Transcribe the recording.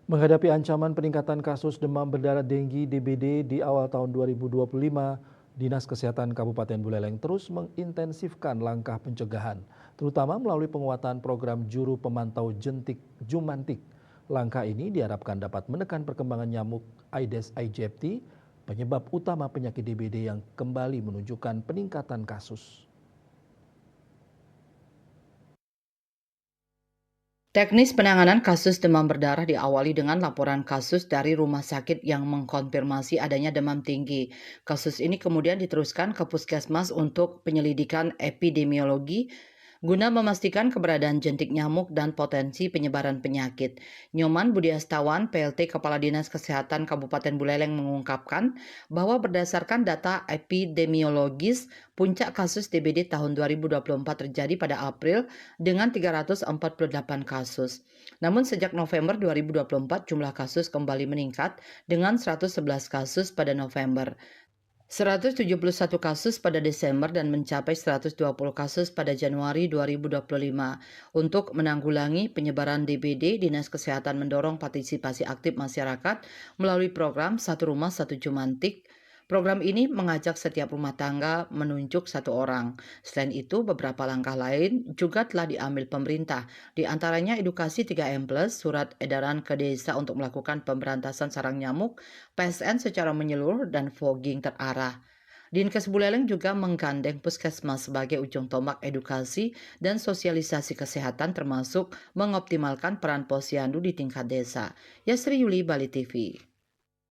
Menghadapi ancaman peningkatan kasus demam berdarah denggi DBD di awal tahun 2025, Dinas Kesehatan Kabupaten Buleleng terus mengintensifkan langkah pencegahan, terutama melalui penguatan program juru pemantau jentik Jumantik. Langkah ini diharapkan dapat menekan perkembangan nyamuk Aedes aegypti, penyebab utama penyakit DBD yang kembali menunjukkan peningkatan kasus. Teknis penanganan kasus demam berdarah diawali dengan laporan kasus dari rumah sakit yang mengkonfirmasi adanya demam tinggi. Kasus ini kemudian diteruskan ke puskesmas untuk penyelidikan epidemiologi guna memastikan keberadaan jentik nyamuk dan potensi penyebaran penyakit. Nyoman Budiastawan, PLT Kepala Dinas Kesehatan Kabupaten Buleleng mengungkapkan bahwa berdasarkan data epidemiologis, puncak kasus DBD tahun 2024 terjadi pada April dengan 348 kasus. Namun sejak November 2024 jumlah kasus kembali meningkat dengan 111 kasus pada November. 171 kasus pada Desember dan mencapai 120 kasus pada Januari 2025. Untuk menanggulangi penyebaran DBD, Dinas Kesehatan mendorong partisipasi aktif masyarakat melalui program Satu Rumah Satu Jumantik. Program ini mengajak setiap rumah tangga menunjuk satu orang. Selain itu, beberapa langkah lain juga telah diambil pemerintah, di antaranya edukasi 3M+, surat edaran ke desa untuk melakukan pemberantasan sarang nyamuk, PSN secara menyeluruh, dan fogging terarah. Dinkes Buleleng juga menggandeng puskesmas sebagai ujung tombak edukasi dan sosialisasi kesehatan termasuk mengoptimalkan peran posyandu di tingkat desa. Yasri Yuli, Bali TV.